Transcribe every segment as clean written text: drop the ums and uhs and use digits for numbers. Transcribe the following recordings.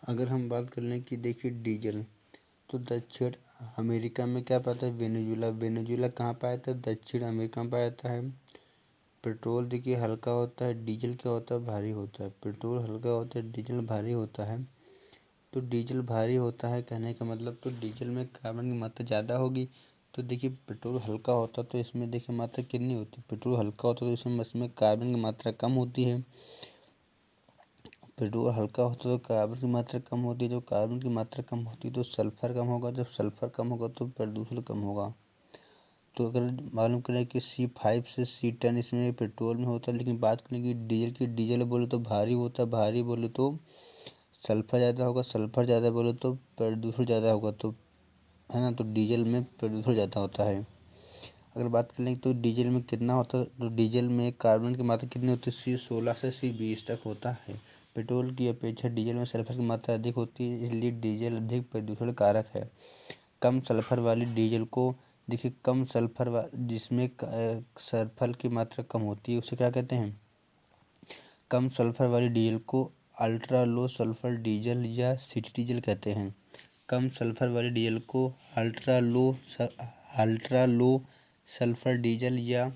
अगर हम बात कर लें कि देखिए डीजल, तो दक्षिण अमेरिका में क्या पाता है, वेनेजुला। वेनेजुला कहाँ पाया जाता है, दक्षिण अमेरिका में पाया जाता है। पेट्रोल देखिए हल्का होता है, डीजल क्या होता है, भारी होता है। पेट्रोल हल्का होता है, डीजल भारी होता है। तो डीजल भारी होता है कहने का मतलब, तो डीजल में कार्बन की मात्रा ज़्यादा होगी। तो देखिए पेट्रोल हल्का होता तो इसमें देखिए मात्रा कितनी होती, पेट्रोल हल्का होता तो इसमें कार्बन की मात्रा कम होती है। पेट्रोल हल्का होता तो कार्बन की मात्रा कम होती है, जो कार्बन की मात्रा कम होती है तो सल्फर कम होगा, जब सल्फर कम होगा तो प्रदूषण कम होगा। तो अगर मालूम करें कि C5 से C10 इसमें पेट्रोल में होता है, लेकिन बात करें कि डीजल की, डीजल बोले तो भारी होता है, भारी बोले तो सल्फर ज़्यादा होगा, सल्फर ज़्यादा बोले तो प्रदूषण ज़्यादा होगा, तो है ना। तो डीजल में प्रदूषण ज़्यादा होता है। अगर बात कर लें तो डीजल में कितना होता है, तो डीजल में कार्बन की मात्रा कितनी होती है, C16 से C20 तक होता है। पेट्रोल की अपेक्षा डीजल में सल्फर की मात्रा अधिक होती है, इसलिए डीजल अधिक प्रदूषण कारक है। कम सल्फर वाली डीजल को देखिए, कम सल्फर जिसमें सल्फर की मात्रा कम होती है उसे क्या कहते हैं, कम सल्फर वाली डीजल को अल्ट्रा लो सल्फर डीजल या सिटी डीजल कहते हैं। कम सल्फर वाली डीजल को अल्ट्रा लो सल्फर डीजल या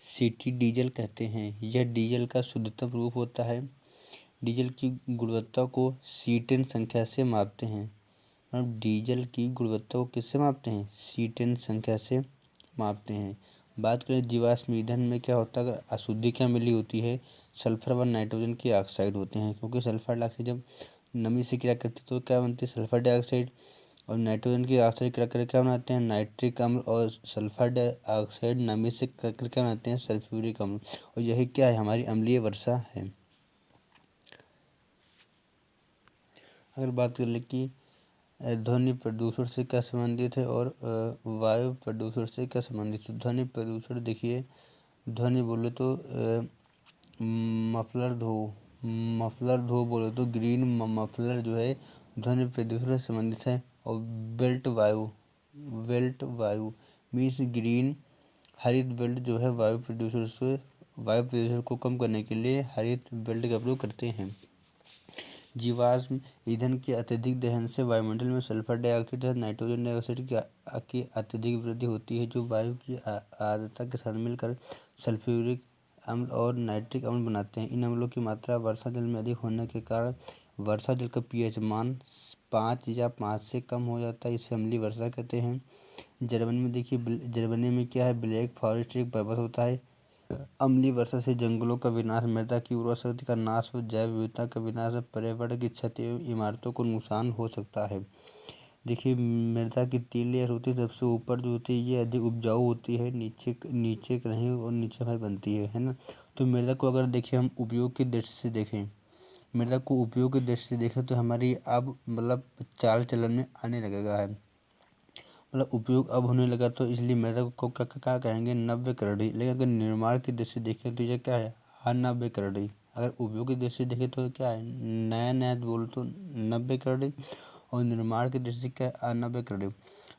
सिटी डीजल कहते हैं। यह डीजल का शुद्धतम रूप होता है। डीजल की गुणवत्ता को C10 संख्या से मापते हैं। मतलब डीजल की गुणवत्ता को किससे मापते हैं, C10 संख्या से मापते हैं। बात करें जीवाश्म ईंधन में क्या होता है, अगर अशुद्धि क्या मिली होती है, सल्फर व नाइट्रोजन के ऑक्साइड होते हैं। क्योंकि सल्फर डाइऑक्साइड जब नमी से क्रिया करती है तो क्या बनती है, सल्फर डाइऑक्साइड। और नाइट्रोजन की ऑक्साइड क्रिया करके क्या बनाते हैं, नाइट्रिक अम्ल। और सल्फर डाइऑक्साइड नमी से क्रिया करके क्या बनाते हैं, सल्फ्यूरिक अम्ल। और यही क्या है, हमारी अम्लीय वर्षा है। अगर बात कर ले कि ध्वनि प्रदूषण से क्या संबंधित है और वायु प्रदूषण से क्या संबंधित है। ध्वनि प्रदूषण देखिए, ध्वनि बोले तो मफलर धो बोले तो ग्रीन मफलर जो है ध्वनि प्रदूषण से संबंधित है। और बेल्ट वायु मीन्स ग्रीन, हरित बेल्ट जो है वायु प्रदूषण को कम करने के लिए हरित बेल्ट का प्रयोग करते हैं। जीवाश्म ईंधन के अत्यधिक दहन से वायुमंडल में सल्फर डाइऑक्साइड तथा नाइट्रोजन डाइऑक्साइड की अत्यधिक वृद्धि होती है, जो वायु की आर्द्रता के साथ मिलकर सल्फ्यूरिक अम्ल और नाइट्रिक अम्ल बनाते हैं। इन अम्लों की मात्रा वर्षा जल में अधिक होने के कारण वर्षा जल का pH मान 5 या 5 से कम हो जाता है। इसे अम्लीय वर्षा कहते हैं। जर्मनी में देखिए, जर्मनी में क्या है, ब्लैक फॉरेस्ट एक पर्वत होता है। अम्लीय वर्षा से जंगलों का विनाश, मृदा की उर्वरा शक्ति का नाश और जैव विविधता का विनाश, पर्यावरण की क्षति एवं इमारतों को नुकसान हो सकता है। देखिए मृदा की 3 लेयर होती है, सबसे ऊपर जो होती है ये अधिक उपजाऊ होती है, नीचे नीचे नहीं और नीचे में बनती है ना। तो मृदा को अगर देखिए हम उपयोग की दृष्टि से देखें, मृदा को उपयोग की दृष्टि से देखें तो हमारी अब मतलब चाल चलन में आने लगेगा है, मतलब उपयोग अब होने लगा। तो इसलिए मृदा को क्या कहेंगे, नव्य करड़ी। लेकिन अगर निर्माण की दृष्टि से देखें तो ये क्या है, अनव्य करड़ी। अगर उपयोग की दृष्टि से देखें तो क्या है, नया नया बोल तो नव्य करड़ी। और निर्माण की दृष्टि से क्या है, अनव्य करड़ी।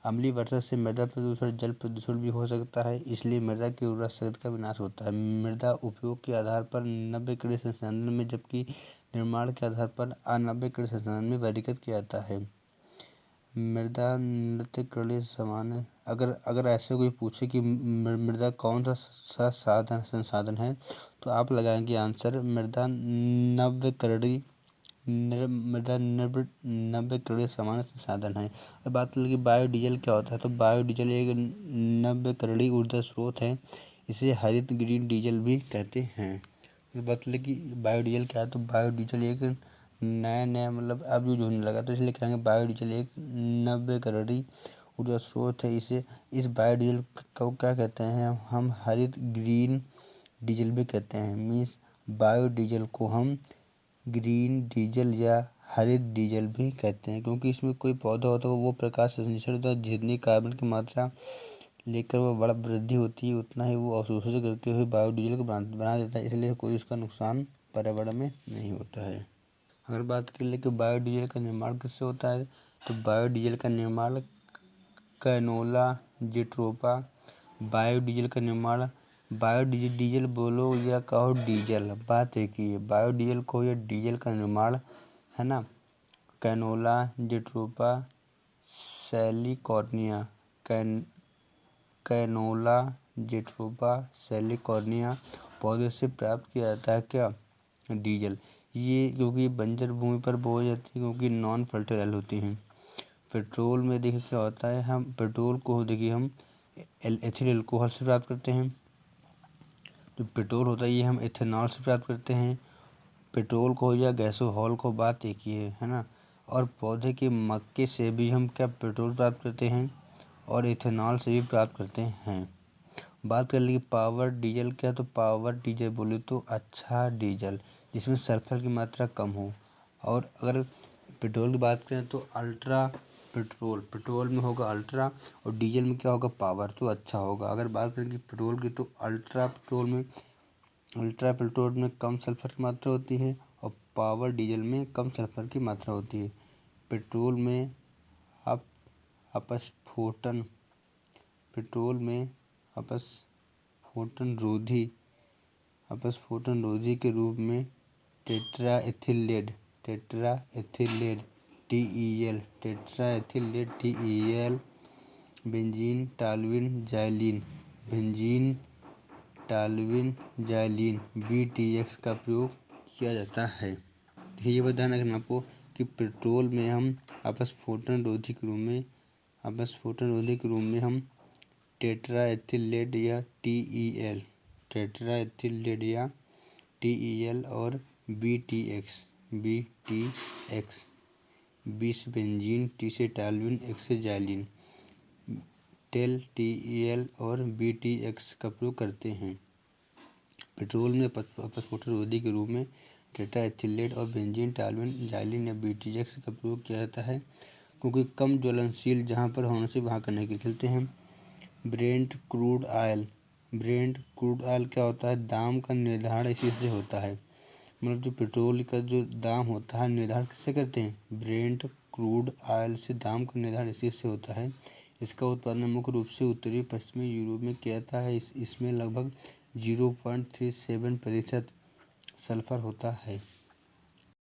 अम्लीय वर्षा से मृदा प्रदूषण, जल प्रदूषण भी हो सकता है, इसलिए मृदा की उर्वरा शक्ति का विनाश होता है। मृदा उपयोग के आधार पर नव्य करड़ी संसाधन में, जबकि निर्माण के आधार पर अनव्य करड़ी संसाधन में वर्गीकृत किया जाता है। मृदा नृत्य करड़ी समान है। अगर ऐसे कोई पूछे कि मृदा कौन सा संसाधन है, तो आप लगाएंगे आंसर मृदा नव्यकरणीय, नव्यकरणीय समान संसाधन है। अब बात करें कि बायोडीजल क्या होता है, तो बायोडीजल एक नव्यकरणीय ऊर्जा स्रोत है। इसे हरित ग्रीन डीजल भी कहते हैं। बात करें कि बायोडीजल क्या है, तो बायोडीजल एक नया नया मतलब अब यूज होने लगा, तो इसलिए कहेंगे बायोडीजल एक नव्यकरणीय ऊर्जा स्रोत है। इस बायोडीजल को क्या कहते हैं, हम हरित ग्रीन डीजल भी कहते हैं। मीन्स बायोडीजल को हम ग्रीन डीजल या हरित डीजल भी कहते हैं, क्योंकि इसमें कोई पौधा होता है वो प्रकाश संश्लेषण होता है, जितनी कार्बन की मात्रा लेकर वह बड़ा वृद्धि होती है उतना ही वो अवशोषित करते हुए बायोडीजल को बना देता है, इसलिए कोई उसका नुकसान पर्यावरण में नहीं होता है। अगर बात कर ले कि बायोडीजल का निर्माण किससे होता है, तो बायोडीजल का निर्माण कैनोला, जेट्रोफा। बायोडीजल का निर्माण, डीजल बोलो या कहो डीजल, बात एक ही है। बायोडीजल को या डीजल का निर्माण है ना, कैनोला जेट्रोफा सैलिकॉर्निया कैनोला जेट्रोफा सैलिकॉर्निया पौधे से प्राप्त किया जाता है क्या? डीजल। ये क्योंकि बंजर भूमि पर बोई जाती है, क्योंकि नॉन फर्टाइल होती हैं। पेट्रोल में देखिए क्या होता है, हम पेट्रोल को देखिए हम एथिल अल्कोहल से प्राप्त करते हैं। जो पेट्रोल होता है ये हम एथेनॉल से प्राप्त करते हैं। पेट्रोल को या गैसोहॉल को बात एक ही है ना। और पौधे के मक्के से भी हम क्या पेट्रोल प्राप्त करते हैं और इथेनॉल से भी प्राप्त करते हैं। बात कर लीजिए पावर डीजल क्या, तो पावर डीजल बोले तो अच्छा डीजल जिसमें सल्फर की मात्रा कम हो। और अगर पेट्रोल की बात करें तो अल्ट्रा पेट्रोल में होगा अल्ट्रा, और डीजल में क्या होगा पावर, तो अच्छा होगा। अगर बात करें कि पेट्रोल की तो अल्ट्रा पेट्रोल में कम सल्फर की मात्रा होती है और पावर डीजल में कम सल्फर की मात्रा होती है। पेट्रोल में आप अपस्फोटन रोधी के रूप में टेट्राएथिलेट TEL, बेंजीन टाल्विन जाइलिन BTX का प्रयोग किया जाता है। ये ध्यान रखना आपको कि पेट्रोल में हम अपस्फोटन रोधी के रूप में हम टेट्राएथिलेट या TEL और BTX बीस बेंजीन, टी से टाल्विन, एक्स से जाइलिन, TEL और BTX का प्रयोग करते हैं। पेट्रोल में अपस्फोटन रोधी के रूप में टेट्राएथिलेट और बेंजीन टाल्विन जाइलिन या BTX का प्रयोग किया जाता है, क्योंकि कम ज्वलनशील जहाँ पर होने से वहाँ करने के लिए चलते हैं। ब्रेंट क्रूड ऑयल क्या होता है, दाम का निर्धारण इसी से होता है। मतलब जो पेट्रोल का जो दाम होता है निर्धारण किससे करते हैं, ब्रेंट क्रूड ऑयल से दाम का निर्धारण इसी से होता है। इसका उत्पादन मुख्य रूप से उत्तरी पश्चिमी यूरोप में किया जाता है। इसमें लगभग 0.37% सल्फर होता है।